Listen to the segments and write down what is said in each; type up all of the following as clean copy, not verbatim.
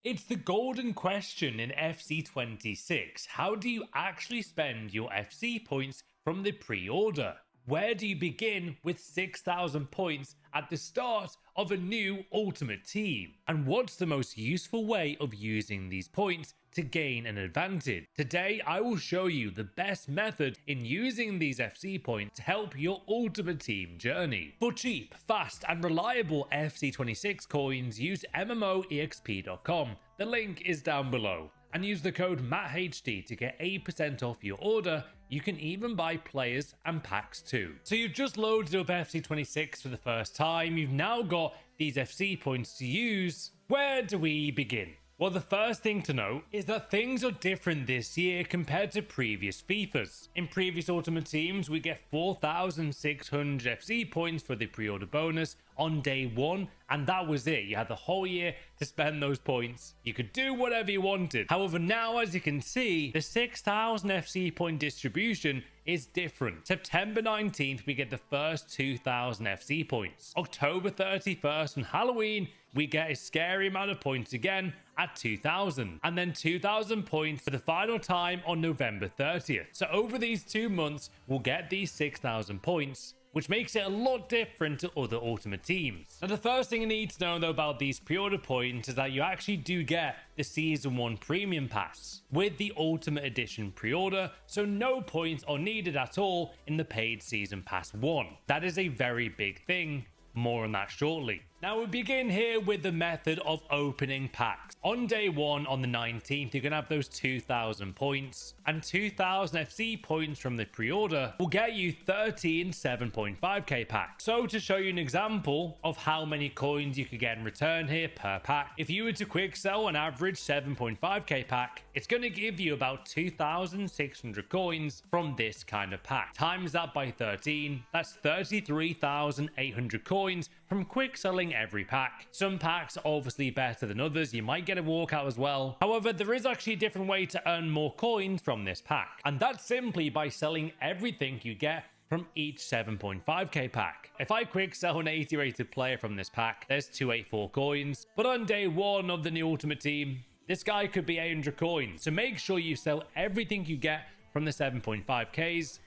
It's the golden question in FC26. How do you actually spend your FC points from the pre-order? Where do you begin with 6,000 points at the start of a new Ultimate Team? And what's the most useful way of using these points to gain an advantage? Today, I will show you the best method in using these FC points to help your Ultimate Team journey. For cheap, fast, and reliable FC26 coins, use MMOEXP.com. The link is down below. And use the code MATTHD to get 8% off your order. You can even buy players and packs too. So you've just loaded up FC26 for the first time. You've now got these FC points to use. Where do we begin? Well, the first thing to note is that things are different this year compared to previous FIFAs. In previous Ultimate Teams, we get 4,600 FC points for the pre-order bonus on day one, and that was it. You had the whole year to spend those points. You could do whatever you wanted. However, now, as you can see, the 6,000 FC point distribution is different. September 19th, we get the first 2,000 FC points. October 31st and Halloween, we get a scary amount of points again at 2,000. And then 2,000 points for the final time on November 30th. So over these 2 months, we'll get these 6,000 points, which makes it a lot different to other Ultimate Teams. Now, the first thing you need to know though about these pre-order points is that you actually do get the Season 1 Premium Pass with the Ultimate Edition pre-order, so no points are needed at all in the paid Season Pass 1. That is a very big thing. More on that shortly. Now we begin here with the method of opening packs. On day one, on the 19th, you're going to have those 2,000 points, and 2,000 FC points from the pre-order will get you 13 7.5k packs. So to show you an example of how many coins you could get in return here per pack, if you were to quick sell an average 7.5k pack, it's going to give you about 2,600 coins from this kind of pack. Times that by 13, that's 33,800 coins from quick selling every pack. Some packs are obviously better than others. You might get a walkout as well. However, there is actually a different way to earn more coins from this pack, and that's simply by selling everything you get from each 7.5k pack. If I quick sell an 80 rated player from this pack, there's 284 coins. But on day one of the new Ultimate Team, this guy could be 800 coins. So make sure you sell everything you get from the 7.5ks.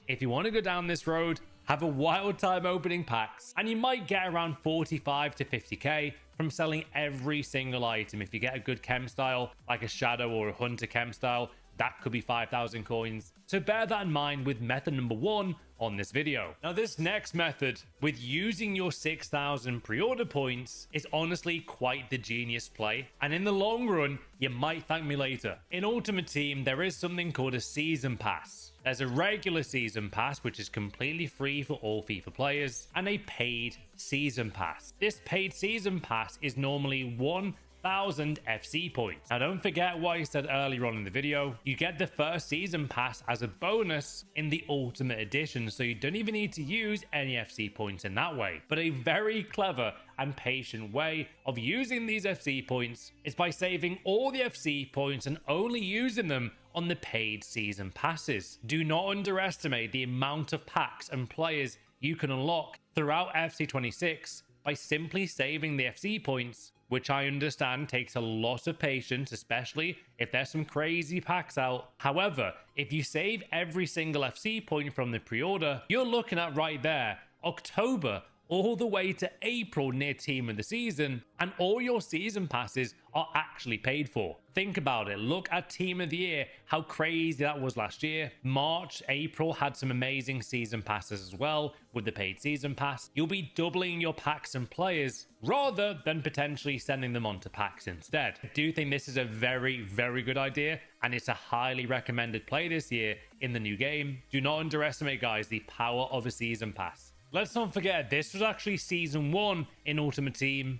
If you want to go down this road, have a wild time opening packs, and you might get around 45 to 50k from selling every single item. If you get a good chem style, like a shadow or a hunter chem style, that could be 5,000 coins. So bear that in mind with method number 1 on this video. Now, this next method with using your 6,000 pre-order points is honestly quite the genius play, and in the long run, you might thank me later. In Ultimate Team, there is something called a season pass. There's a regular season pass, which is completely free for all FIFA players, and a paid season pass. This paid season pass is normally 1,000 FC points. Now, don't forget what I said earlier on in the video. You get the first season pass as a bonus in the Ultimate Edition, so you don't even need to use any FC points in that way. But a very clever and patient way of using these FC points is by saving all the FC points and only using them on the paid season passes. Do not underestimate the amount of packs and players you can unlock throughout FC26 by simply saving the FC points, which I understand takes a lot of patience, especially if there's some crazy packs out. However, if you save every single FC point from the pre-order, you're looking at right there, October all the way to April near Team of the Season, and all your season passes are actually paid for. Think about it. Look at Team of the Year, how crazy that was last year. March, April had some amazing season passes as well with the paid season pass. You'll be doubling your packs and players rather than potentially sending them onto packs instead. I do think this is a very, very good idea, and it's a highly recommended play this year in the new game. Do not underestimate, guys, the power of a season pass. Let's not forget, this was actually Season 1 in Ultimate Team.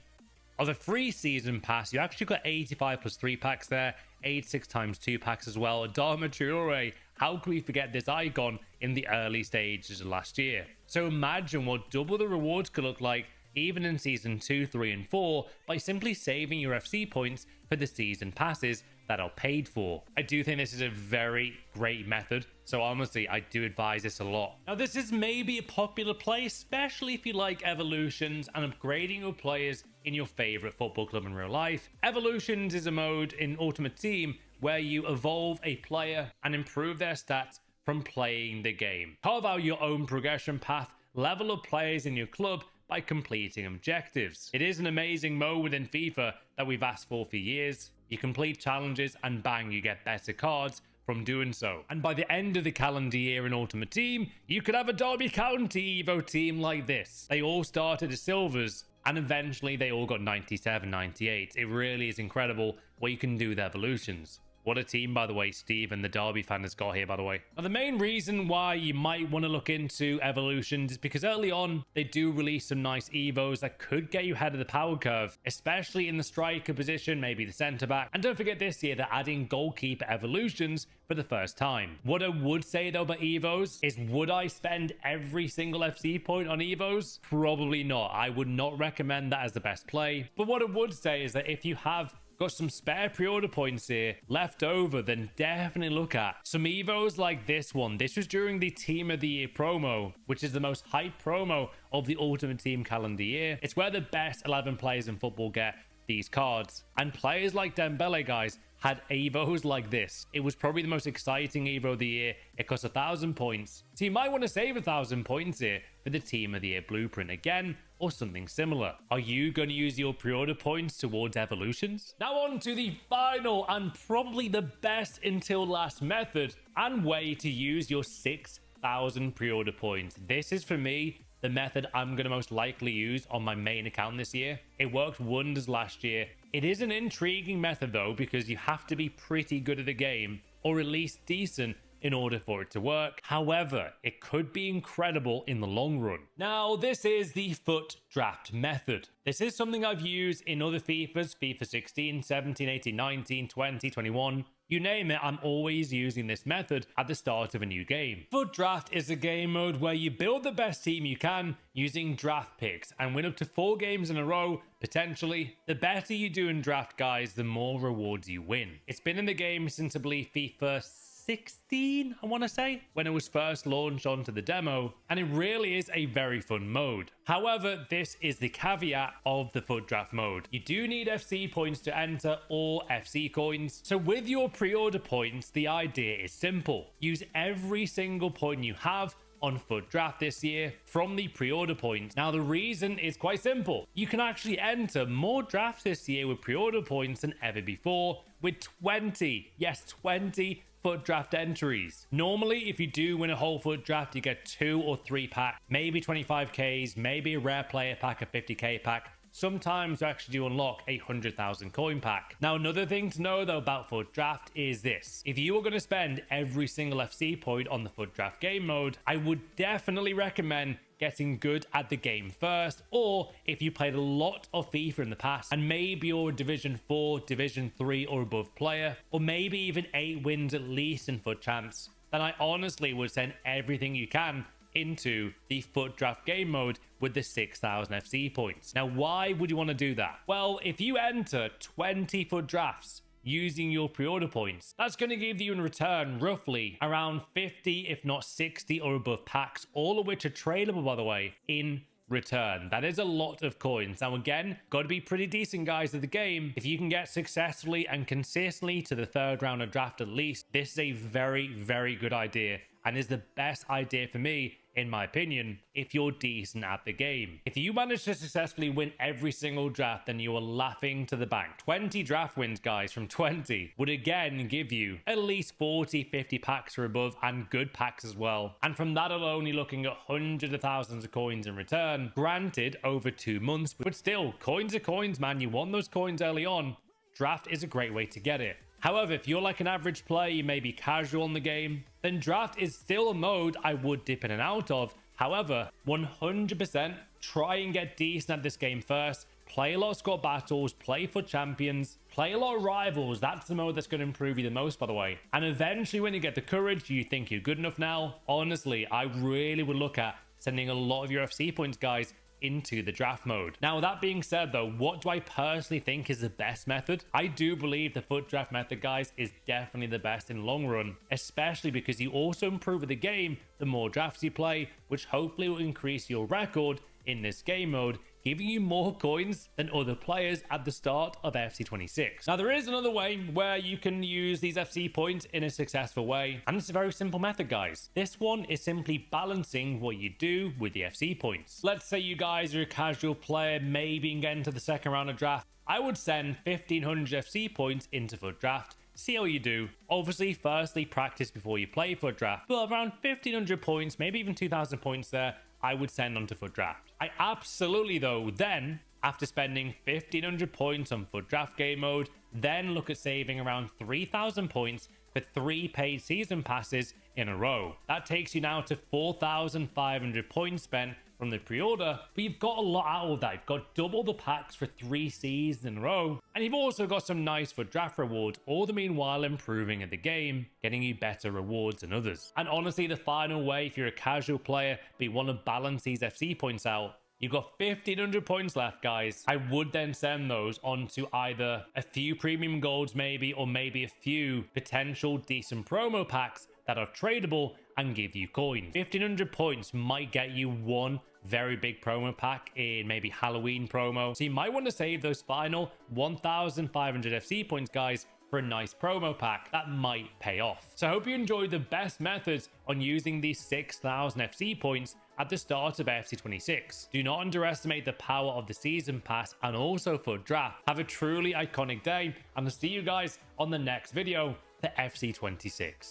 Of a free season pass, you actually got 85 plus 3 packs there, 86 times 2 packs as well. Adama Traore, how can we forget this icon in the early stages of last year? So imagine what double the rewards could look like even in Season 2, 3, and 4 by simply saving your FC points for the season passes that are paid for. I do think this is a very great method, so honestly, I do advise this a lot. Now, this is maybe a popular play, especially if you like evolutions and upgrading your players in your favorite football club in real life. Evolutions is a mode in Ultimate Team where you evolve a player and improve their stats from playing the game. Carve out your own progression path, level up players in your club by completing objectives. It is an amazing mode within FIFA that we've asked for years. You complete challenges and bang, you get better cards from doing so. And by the end of the calendar year in Ultimate Team, you could have a Derby County Evo team like this. They all started as silvers and eventually they all got 97, 98. It really is incredible what you can do with evolutions. What a team, by the way, Steve and the Derby fan has got here, by the way. Now, the main reason why you might want to look into evolutions is because early on, they do release some nice evos that could get you ahead of the power curve, especially in the striker position, maybe the centre-back. And don't forget this year, they're adding goalkeeper evolutions for the first time. What I would say, though, about evos is, would I spend every single FC point on evos? Probably not. I would not recommend that as the best play. But what I would say is that if you have got some spare pre-order points here left over, then definitely look at some evos like this one. This was during the Team of the Year promo, which is the most hyped promo of the Ultimate Team calendar year. It's where the best 11 players in football get these cards. And players like Dembele, guys, had evos like this. It was probably the most exciting evo of the year. It cost 1,000 points. So you might want to save 1,000 points here for the Team of the Year blueprint again, or something similar. Are you going to use your pre-order points towards evolutions? Now on to the final and probably the best until last method and way to use your 6,000 pre-order points. This is, for me, the method I'm going to most likely use on my main account this year. It worked wonders last year. It is an intriguing method though, because you have to be pretty good at the game, or at least decent, in order for it to work. However, it could be incredible in the long run. Now, this is the FUT draft method. This is something I've used in other FIFAs, FIFA 16, 17, 18, 19, 20, 21. You name it, I'm always using this method at the start of a new game. FUT Draft is a game mode where you build the best team you can using draft picks and win up to 4 games in a row, potentially. The better you do in draft, guys, the more rewards you win. It's been in the game since, I believe, FIFA 16, I want to say, when it was first launched onto the demo, and it really is a very fun mode. However, this is the caveat of the FUT Draft mode. You do need FC points to enter, or FC coins. So with your pre-order points, the idea is simple. Use every single point you have on FUT Draft this year from the pre-order points. Now, the reason is quite simple. You can actually enter more drafts this year with pre-order points than ever before, with 20, yes, 20 FUT Draft entries. Normally, if you do win a whole FUT Draft, you get 2 or 3 packs, maybe 25Ks, maybe a rare player pack, a 50K pack. Sometimes you actually do unlock a 100,000 coin pack. Now, another thing to know though about FUT Draft is this. If you were going to spend every single FC point on the FUT Draft game mode, I would definitely recommend getting good at the game first, or if you played a lot of FIFA in the past and maybe you're a Division 4, Division 3 or above player, or maybe even 8 wins at least in FUT Champs, then I honestly would send everything you can into the FUT Draft game mode with the 6,000 FC points. Now, why would you want to do that? Well, if you enter 20 FUT Drafts using your pre-order points, that's going to give you in return roughly around 50, if not 60 or above packs, all of which are tradable, by the way, in return. That is a lot of coins. Now, again, got to be pretty decent, guys, at the game. If you can get successfully and consistently to the 3rd round of draft at least, this is a very, very good idea and is the best idea for me, in my opinion, if you're decent at the game. If you manage to successfully win every single draft, then you are laughing to the bank. 20 draft wins, guys, from 20 would again give you at least 40, 50 packs or above, and good packs as well. And from that alone, you're looking at hundreds of thousands of coins in return, granted over 2 months, but still, coins are coins, man. You want those coins early on. Draft is a great way to get it. However, if you're like an average player, you may be casual on the game, then draft is still a mode I would dip in and out of. However, 100% try and get decent at this game first. Play a lot of squad battles, play for champions, play a lot of rivals. That's the mode that's going to improve you the most, by the way. And eventually, when you get the courage, you think you're good enough now. Honestly, I really would look at sending a lot of your FC points, guys, into the draft mode. Now, that being said though, what do I personally think is the best method? I do believe the FUT Draft method, guys, is definitely the best in the long run, especially because you also improve with the game the more drafts you play, which hopefully will increase your record in this game mode giving you more coins than other players at the start of FC26. Now, there is another way where you can use these FC points in a successful way, and it's a very simple method, guys. This one is simply balancing what you do with the FC points. Let's say you guys are a casual player, maybe getting to the second round of draft. I would send 1500 FC points into FUT Draft, see how you do. Obviously, firstly, practice before you play FUT Draft, but around 1500 points, maybe even 2000 points there, I would send onto FUT Draft. I absolutely, though, then, after spending 1500 points on FUT Draft game mode, then look at saving around 3000 points for 3 paid season passes in a row. That takes you now to 4500 points spent from the pre-order, but you've got a lot out of that. You've got double the packs for 3 seasons in a row, and you've also got some nice FUT Draft rewards, all the meanwhile improving at the game, getting you better rewards than others. And honestly, the final way, if you're a casual player but you want to balance these FC points out, you've got 1500 points left, guys. I would then send those onto either a few premium golds maybe, or maybe a few potential decent promo packs that are tradable and give you coins. 1500 points might get you one very big promo pack in maybe Halloween promo. So you might want to save those final 1500 FC points, guys, for a nice promo pack that might pay off. So I hope you enjoyed the best methods on using these 6000 FC points at the start of FC26. Do not underestimate the power of the season pass and also FUT Draft. Have a truly iconic day, and I'll see you guys on the next video for FC26.